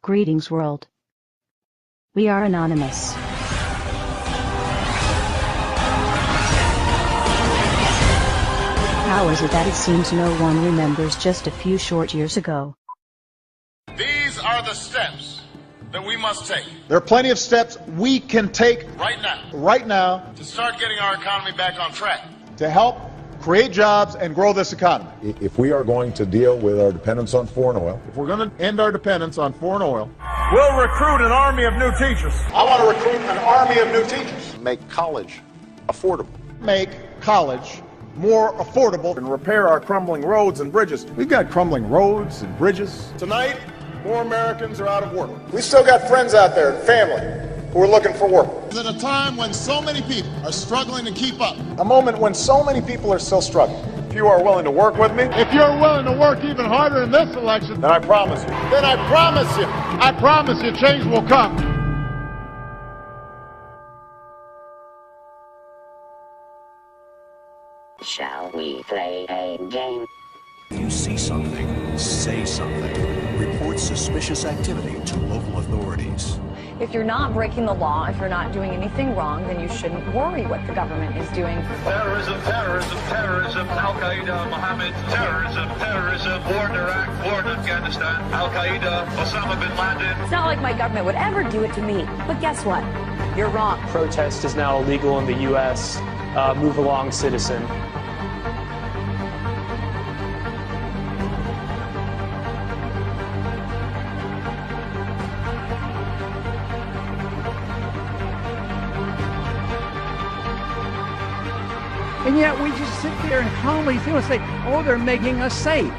Greetings, world. We are anonymous. How is it that it seems no one remembers just a few short years ago? These are the steps that we must take. There are plenty of steps we can take right now to start getting our economy back on track. to help create jobs and grow this economy. If we are going to deal with our dependence on foreign oil, If we're going to end our dependence on foreign oil, We'll recruit an army of new teachers. I want to recruit an army of new teachers. make college affordable. Make college more affordable and repair our crumbling roads and bridges. We've got crumbling roads and bridges. Tonight, more Americans are out of work. We still got friends out there and family who are looking for work. At a time when so many people are struggling to keep up. A moment when so many people are still struggling. If you are willing to work with me, If you're willing to work even harder in this election, then I promise you change will come. Shall we play a game? If you see something, say something. Report suspicious activity to local authorities. If you're not breaking the law, if you're not doing anything wrong, then you shouldn't worry what the government is doing. Terrorism, terrorism, terrorism, Al-Qaeda, Mohammed, terrorism, war in Iraq, war in Afghanistan, Al-Qaeda, Osama bin Laden. It's not like my government would ever do it to me. But guess what? You're wrong. Protest is now illegal in the U.S. Move along, citizen. And yet we just sit there and calmly feel and say, oh, they're making us safe.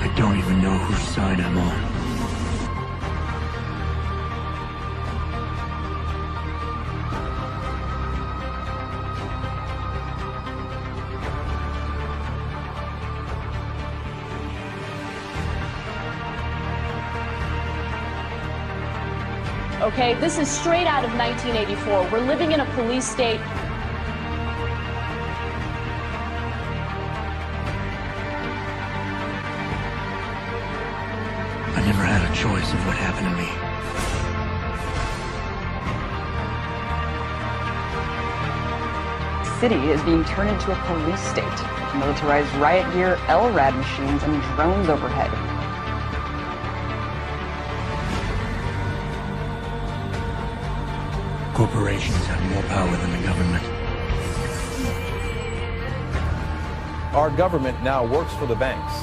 I don't even know whose side I'm on. Okay, this is straight out of 1984. We're living in a police state. I never had a choice of what happened to me. The city is being turned into a police state. Militarized riot gear, LRAD machines, and drones overhead. Corporations have more power than the government. Our government now works for the banks.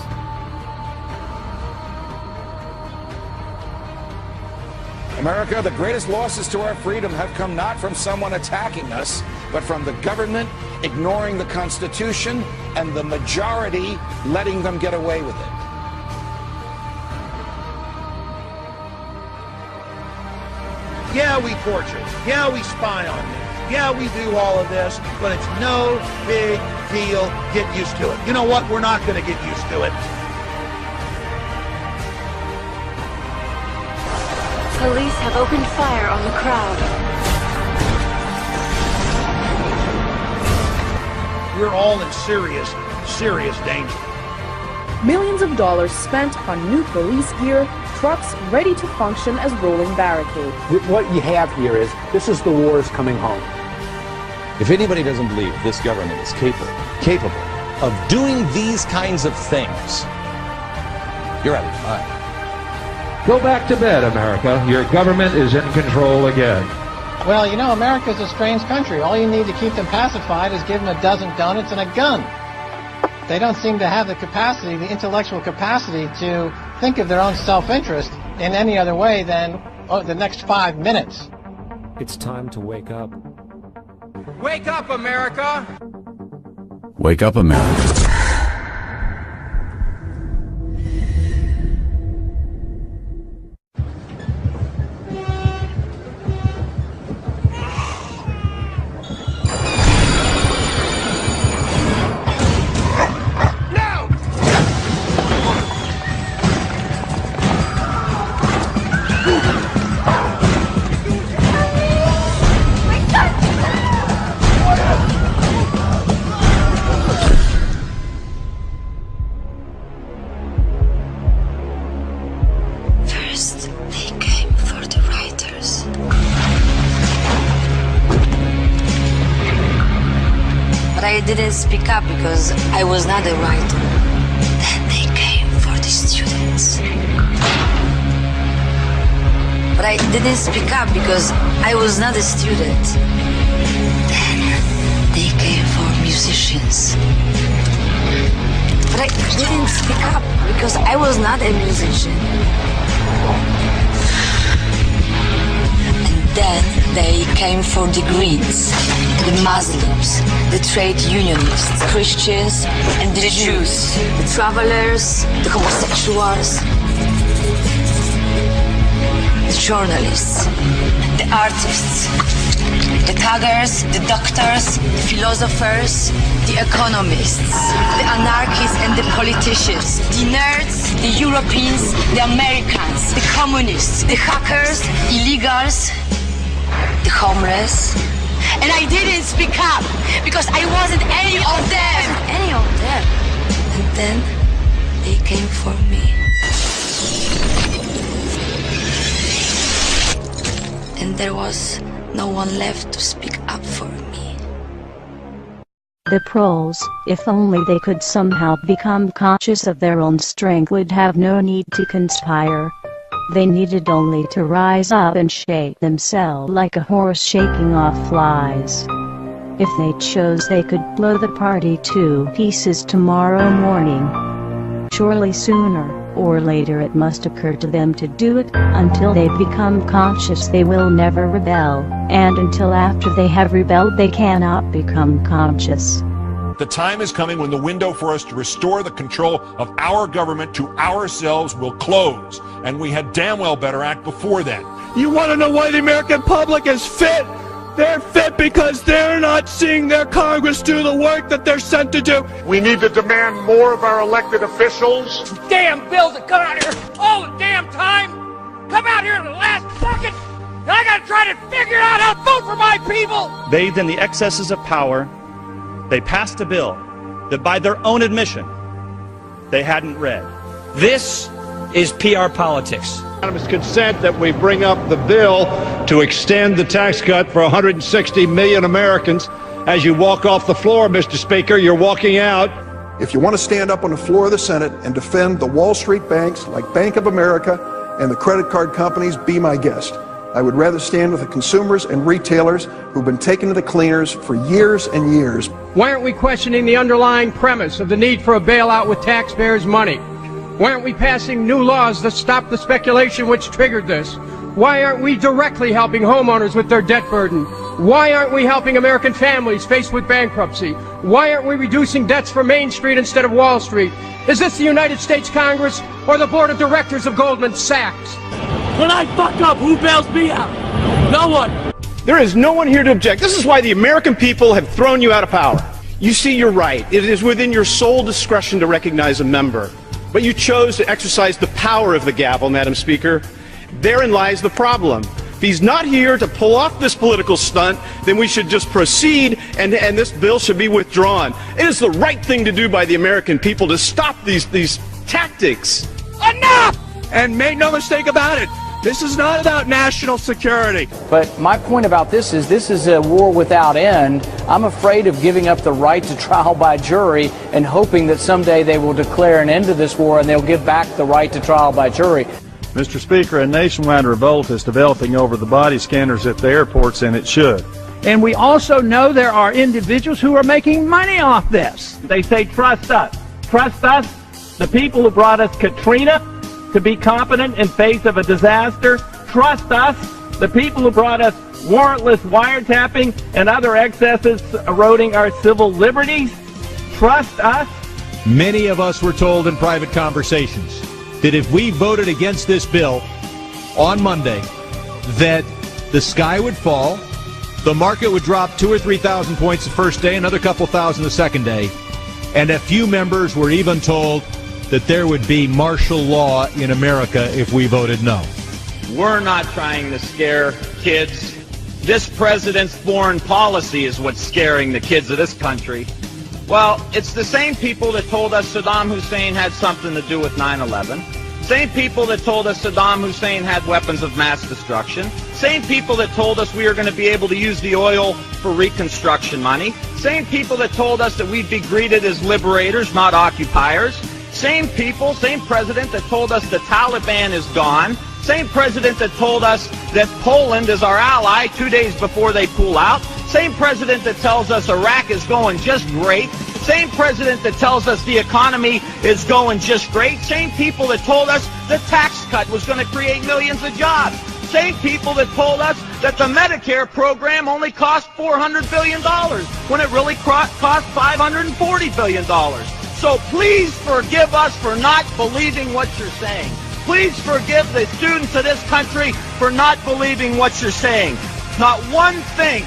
America, the greatest losses to our freedom have come not from someone attacking us, but from the government ignoring the Constitution and the majority letting them get away with it. Yeah, we torture. Yeah, we spy on them. Yeah, we do all of this, but it's no big deal. Get used to it. You know what? We're not going to get used to it. Police have opened fire on the crowd. We're all in serious, serious danger. Millions of dollars spent on new police gear, trucks ready to function as rolling barricades. What you have here is, this is the wars coming home. If anybody doesn't believe this government is capable of doing these kinds of things, you're out of your mind. Go back to bed, America. Your government is in control again. Well, you know, America's a strange country. All you need to keep them pacified is give them a dozen donuts and a gun. They don't seem to have the capacity, the intellectual capacity, to think of their own self-interest in any other way than the next 5 minutes. It's time to wake up. Wake up, America! Wake up, America. I didn't speak up because I was not a writer. Then they came for the students. But I didn't speak up because I was not a student. Then they came for musicians. But I didn't speak up because I was not a musician. And then they came for the Greens, the Muslims, the trade unionists, Christians and the Jews, the travelers, the homosexuals, the journalists, the artists, the thuggers, the doctors, the philosophers, the economists, the anarchists and the politicians, the nerds, the Europeans, the Americans, the communists, the hackers, illegals, the homeless. And I didn't speak up because I wasn't any of them. Any of them. And then they came for me. And there was no one left to speak up for me. The proles, if only they could somehow become conscious of their own strength, would have no need to conspire. They needed only to rise up and shake themselves like a horse shaking off flies. If they chose, they could blow the party to pieces tomorrow morning. Surely sooner or later it must occur to them to do it. Until they become conscious, they will never rebel, and until after they have rebelled, they cannot become conscious. The time is coming when the window for us to restore the control of our government to ourselves will close, and we had damn well better act before then. You want to know why the American public is fit? They're fit because they're not seeing their Congress do the work that they're sent to do. We need to demand more of our elected officials. Damn bills that come out here all the damn time. Come out here in the last second. And I gotta try to figure out how to vote for my people. Bathed in the excesses of power, they passed a bill that by their own admission, they hadn't read. This is PR politics. Unanimous consent that we bring up the bill to extend the tax cut for 160 million Americans. As you walk off the floor, Mr. Speaker, you're walking out. If you want to stand up on the floor of the Senate and defend the Wall Street banks like Bank of America and the credit card companies, be my guest. I would rather stand with the consumers and retailers who've been taken to the cleaners for years and years. Why aren't we questioning the underlying premise of the need for a bailout with taxpayers' money? Why aren't we passing new laws that stop the speculation which triggered this? Why aren't we directly helping homeowners with their debt burden? Why aren't we helping American families faced with bankruptcy? Why aren't we reducing debts for Main Street instead of Wall Street? Is this the United States Congress or the board of directors of Goldman Sachs? When I fuck up, who bails me out? No one. There is no one here to object. This is why the American people have thrown you out of power. You see, you're right. It is within your sole discretion to recognize a member. But you chose to exercise the power of the gavel, Madam Speaker. Therein lies the problem. If he's not here to pull off this political stunt, then we should just proceed and this bill should be withdrawn. It is the right thing to do by the American people to stop these tactics. Enough! And make no mistake about it, this is not about national security. But my point about this is a war without end. I'm afraid of giving up the right to trial by jury and hoping that someday they will declare an end to this war and they'll give back the right to trial by jury. Mr. Speaker, a nationwide revolt is developing over the body scanners at the airports, and it should. And we also know there are individuals who are making money off this. They say, trust us. Trust us, the people who brought us Katrina, to be competent in face of a disaster. Trust us, the people who brought us warrantless wiretapping and other excesses eroding our civil liberties. Trust us. Many of us were told in private conversations that if we voted against this bill on Monday, that the sky would fall, the market would drop 2,000 or 3,000 points the first day, another couple thousand the second day, and a few members were even told that there would be martial law in America if we voted no. We're not trying to scare kids. This president's foreign policy is what's scaring the kids of this country. Well, it's the same people that told us Saddam Hussein had something to do with 9/11. Same people that told us Saddam Hussein had weapons of mass destruction. Same people that told us we were going to be able to use the oil for reconstruction money. Same people that told us that we'd be greeted as liberators, not occupiers. Same people, same president that told us the Taliban is gone. Same president that told us that Poland is our ally 2 days before they pull out. Same president that tells us Iraq is going just great. Same president that tells us the economy is going just great. Same people that told us the tax cut was going to create millions of jobs. Same people that told us that the Medicare program only cost $400 billion when it really cost $540 billion. So please forgive us for not believing what you're saying. Please forgive the students of this country for not believing what you're saying. Not one thing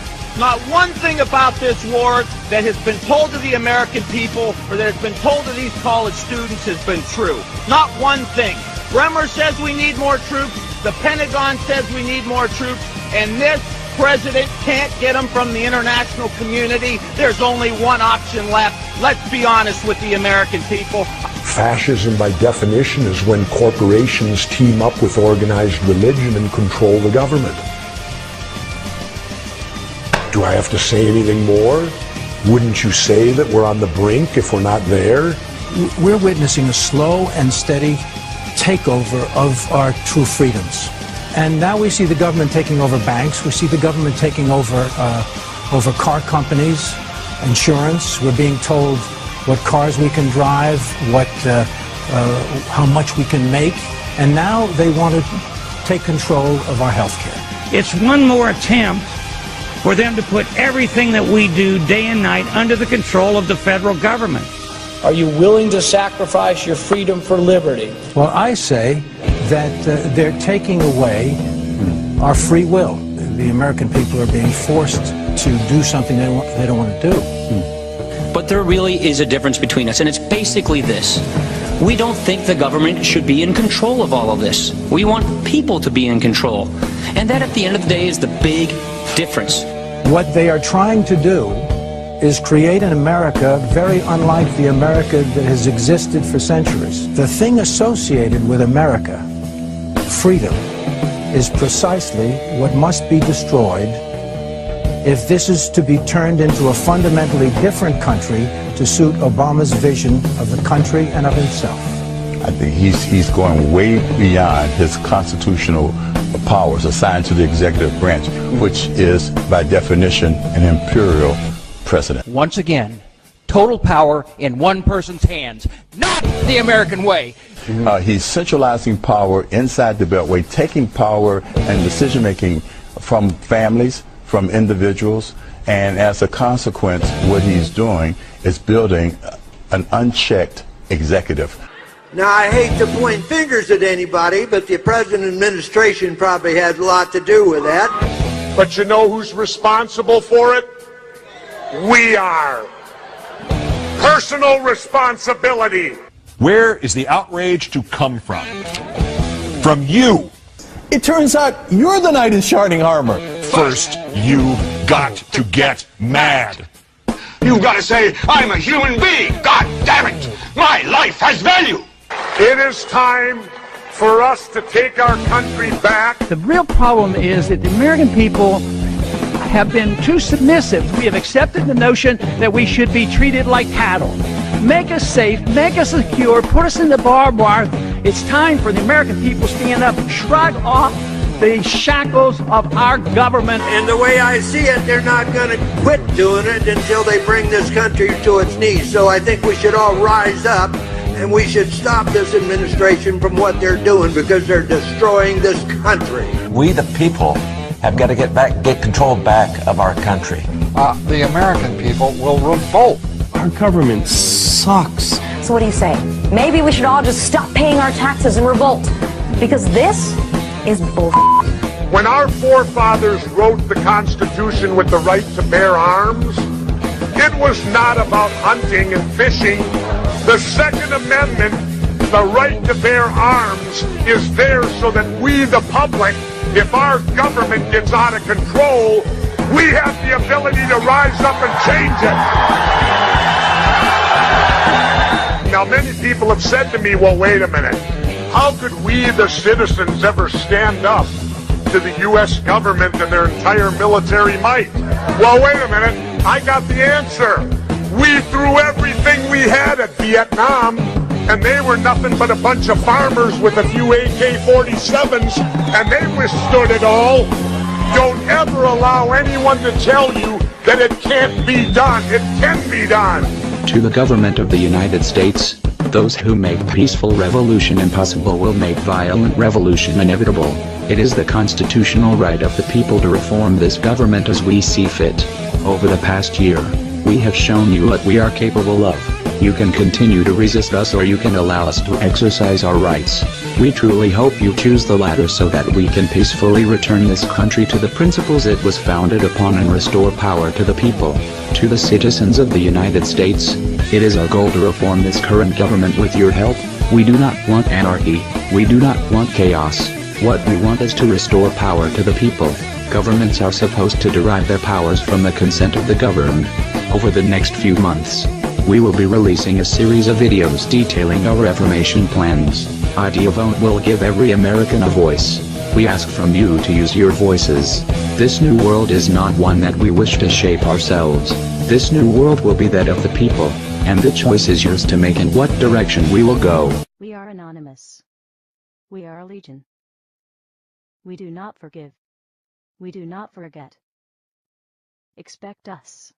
about this war that has been told to the American people or that has been told to these college students has been true. Not one thing. Bremer says we need more troops. The Pentagon says we need more troops. And this president can't get them from the international community. There's only one option left. Let's be honest with the American people. Fascism, by definition, is when corporations team up with organized religion and control the government. Do I have to say anything more? Wouldn't you say that we're on the brink if we're not there? We're witnessing a slow and steady takeover of our true freedoms. And now we see the government taking over banks. We see the government taking over car companies, insurance. We're being told what cars we can drive, how much we can make. And now they want to take control of our health care. It's one more attempt for them to put everything that we do day and night under the control of the federal government. Are you willing to sacrifice your freedom for liberty? Well, I say that they're taking away our free will. The American people are being forced to do something they don't want to do. But there really is a difference between us, and it's basically this. We don't think the government should be in control of all of this. We want people to be in control. And that, at the end of the day, is the big difference. What they are trying to do is create an America very unlike the America that has existed for centuries. The thing associated with America, freedom, is precisely what must be destroyed if this is to be turned into a fundamentally different country to suit Obama's vision of the country and of himself. I think he's going way beyond his constitutional powers assigned to the executive branch, which is, by definition, an imperial precedent. Once again, total power in one person's hands, not the American way. He's centralizing power inside the Beltway, taking power and decision-making from families, from individuals, and as a consequence, what he's doing is building an unchecked executive. Now, I hate to point fingers at anybody, but the President administration probably has a lot to do with that. But you know who's responsible for it? We are. Personal responsibility. Where is the outrage to come from? From you. It turns out you're the knight in shining armor. First, you got to get mad. You've got to say, I'm a human being. God damn it. My life has value. It is time for us to take our country back. The real problem is that the American people have been too submissive. We have accepted the notion that we should be treated like cattle. Make us safe, make us secure, put us in the barbed wire. It's time for the American people to stand up and shrug off the shackles of our government. And the way I see it, they're not going to quit doing it until they bring this country to its knees. So I think we should all rise up and we should stop this administration from what they're doing because they're destroying this country. We, the people, have got to get control back of our country. The American people will revolt. Our government sucks. So what do you say? Maybe we should all just stop paying our taxes and revolt. Because this is bull. When our forefathers wrote the Constitution with the right to bear arms, it was not about hunting and fishing. The Second Amendment, the right to bear arms, is there so that we, the public, if our government gets out of control, we have the ability to rise up and change it. Now, many people have said to me, well, wait a minute. How could we, the citizens, ever stand up to the U.S. government and their entire military might? Well, wait a minute. I got the answer. We threw everything we had at Vietnam, and they were nothing but a bunch of farmers with a few AK-47s, and they withstood it all. Don't ever allow anyone to tell you that it can't be done. It can be done. To the government of the United States, those who make peaceful revolution impossible will make violent revolution inevitable. It is the constitutional right of the people to reform this government as we see fit. Over the past year, we have shown you what we are capable of. You can continue to resist us, or you can allow us to exercise our rights. We truly hope you choose the latter so that we can peacefully return this country to the principles it was founded upon and restore power to the people. To the citizens of the United States, it is our goal to reform this current government with your help. We do not want anarchy. We do not want chaos. What we want is to restore power to the people. Governments are supposed to derive their powers from the consent of the governed. Over the next few months, we will be releasing a series of videos detailing our reformation plans. IdeaVote will give every American a voice. We ask from you to use your voices. This new world is not one that we wish to shape ourselves. This new world will be that of the people, and the choice is yours to make in what direction we will go. We are anonymous. We are a legion. We do not forgive. We do not forget. Expect us.